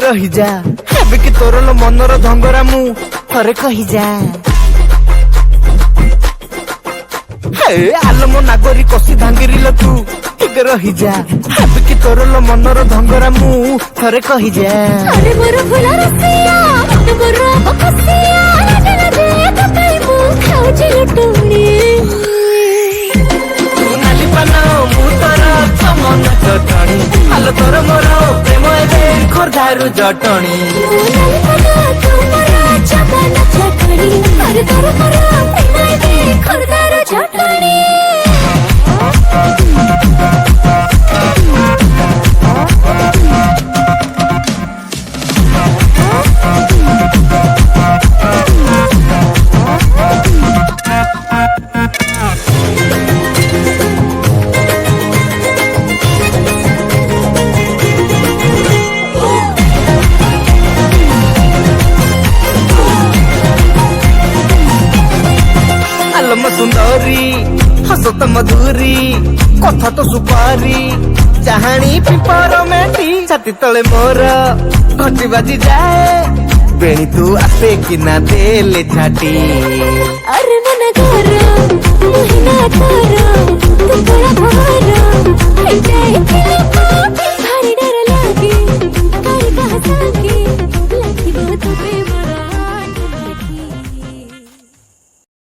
रही जा हेबे कि तोर लो मनर धंगरा मु थरे कही जा हे आलो मो नागरी कसी धांगिरी लो तू टिके रही जा हेबे कि तोर लो मनर धंगरा मु थरे कही जा अरे मोर भुला रसिया मोर बकसिया लगला दे कतई मु खाउची लुटुनी नाली पानाओ मु तोर चमन चटणी आलो तोर मोर प्रेम एबे खोरधारू जटणी सुंदरी हसत मधुरी कथा तो सुपारी चाहाणी पिपर मेटी छाती तले मोर घटी बाजी जाए बेणी तू आसे कि ना देले छाटी अरे मन घर